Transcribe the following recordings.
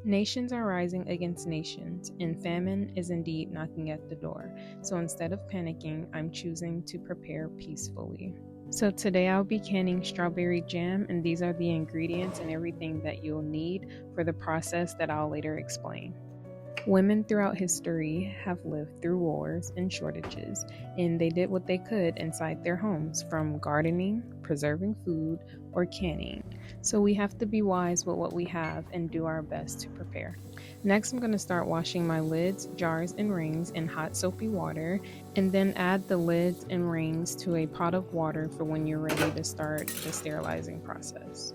Nations are rising against nations, and famine is indeed knocking at the door. So instead of panicking, I'm choosing to prepare peacefully. So today I'll be canning strawberry jam, and these are the ingredients and everything that you'll need for the process that I'll later explain. Women throughout history have lived through wars and shortages, and they did what they could inside their homes, from gardening, preserving food, or canning. So we have to be wise with what we have and do our best to prepare. Next, I'm going to start washing my lids, jars, and rings in hot soapy water, and then add the lids and rings to a pot of water for when you're ready to start the sterilizing process.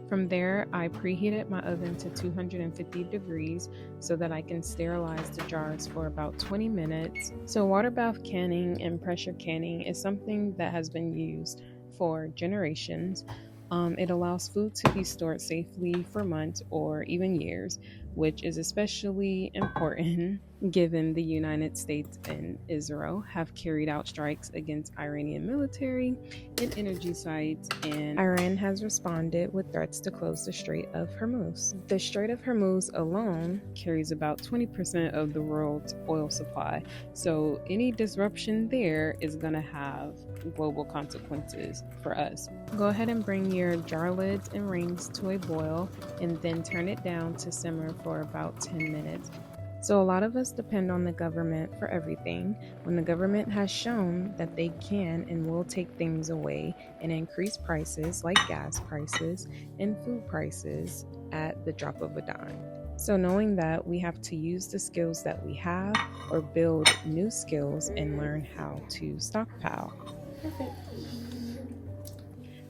From there, I preheated my oven to 250 degrees so that I can sterilize the jars for about 20 minutes. So water bath canning and pressure canning is something that has been used for generations. It allows food to be stored safely for months or even years, which is especially important given the United States and Israel have carried out strikes against Iranian military and energy sites, and Iran has responded with threats to close the Strait of Hormuz. The Strait of Hormuz alone carries about 20% of the world's oil supply, so any disruption there is going to have global consequences for us. Go ahead and bring your jar lids and rings to a boil and then turn it down to simmer for about 10 minutes. So a lot of us depend on the government for everything, when the government has shown that they can and will take things away and increase prices like gas prices and food prices at the drop of a dime. So knowing that, we have to use the skills that we have or build new skills and learn how to stockpile. Perfect.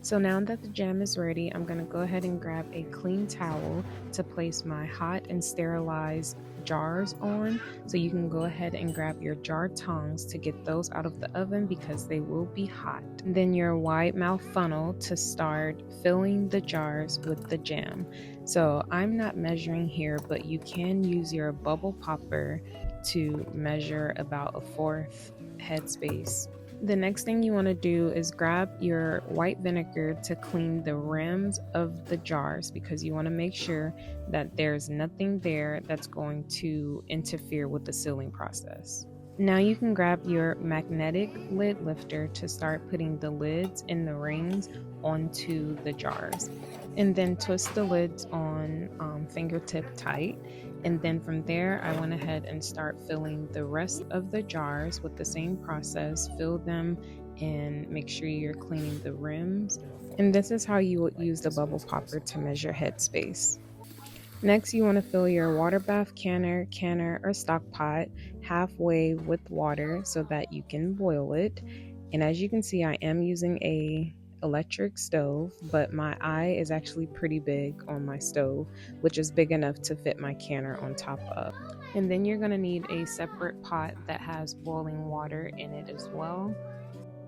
So now that the jam is ready, I'm going to go ahead and grab a clean towel to place my hot and sterilized jars on. So you can go ahead and grab your jar tongs to get those out of the oven because they will be hot. And then your wide mouth funnel to start filling the jars with the jam. So I'm not measuring here, but you can use your bubble popper to measure about a fourth headspace. The next thing you want to do is grab your white vinegar to clean the rims of the jars because you want to make sure that there's nothing there that's going to interfere with the sealing process. Now you can grab your magnetic lid lifter to start putting the lids and the rings onto the jars. And then twist the lids on fingertip tight. And then from there, I went ahead and start filling the rest of the jars with the same process. Fill them and make sure you're cleaning the rims. And this is how you would use the bubble popper to measure headspace. Next, you want to fill your water bath canner, or stock pot halfway with water so that you can boil it. And as you can see, I am using a electric stove, but my eye is actually pretty big on my stove, which is big enough to fit my canner on top of. And then you're going to need a separate pot that has boiling water in it as well.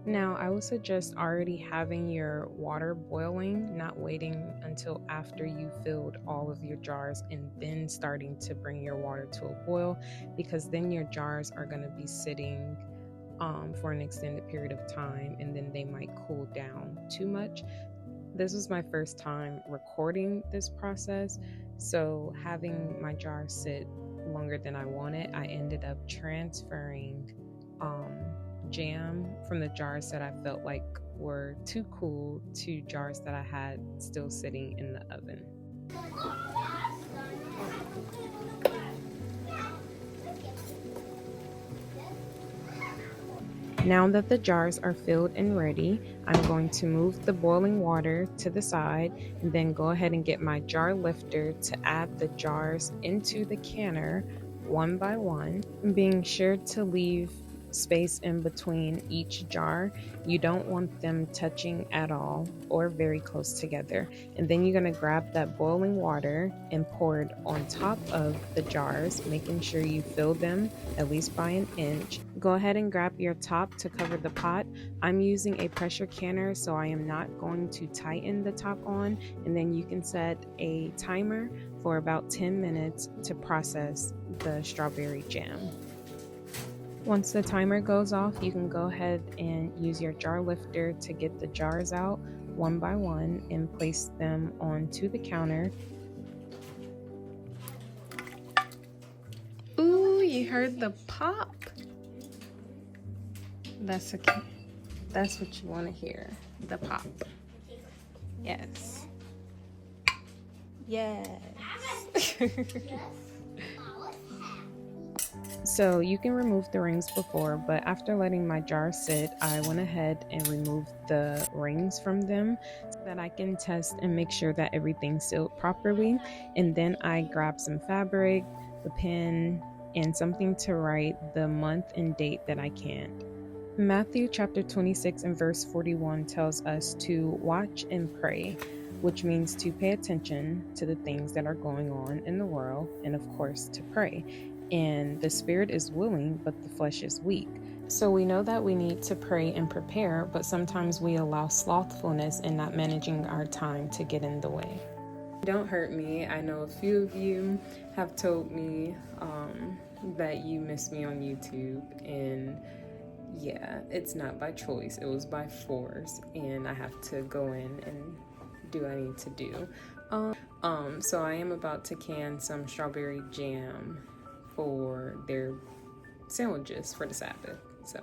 Now, I would suggest already having your water boiling, not waiting until after you filled all of your jars and then starting to bring your water to a boil, because then your jars are going to be sitting for an extended period of time, and then they might cool down too much. This was my first time recording this process, so having my jar sit longer than I wanted, I ended up transferring jam from the jars that I felt like were too cool to jars that I had still sitting in the oven. Now that the jars are filled and ready, I'm going to move the boiling water to the side and then go ahead and get my jar lifter to add the jars into the canner one by one, being sure to leave space in between each jar. You don't want them touching at all or very close together. And then you're going to grab that boiling water and pour it on top of the jars, making sure you fill them at least by an inch. Go ahead and grab your top to cover the pot. I'm using a pressure canner, so I am not going to tighten the top on. And then you can set a timer for about 10 minutes to process the strawberry jam. Once the timer goes off, you can go ahead and use your jar lifter to get the jars out one by one and place them onto the counter. you heard the pop? That's okay. That's what you want to hear. The pop. Yes. Yes. So you can remove the rings before, but after letting my jar sit, I went ahead and removed the rings from them so that I can test and make sure that everything's sealed properly. And then I grabbed some fabric, the pen, and something to write the month and date that I can. Matthew chapter 26 and verse 41 tells us to watch and pray, which means to pay attention to the things that are going on in the world and, of course, to pray. And the spirit is willing, but the flesh is weak. So we know that we need to pray and prepare, but sometimes we allow slothfulness in not managing our time to get in the way. Don't hurt me. I know a few of you have told me that you miss me on YouTube, and yeah, it's not by choice. It was by force, and I have to go in and do what I need to do. So I am about to can some strawberry jam for their sandwiches for the Sabbath. So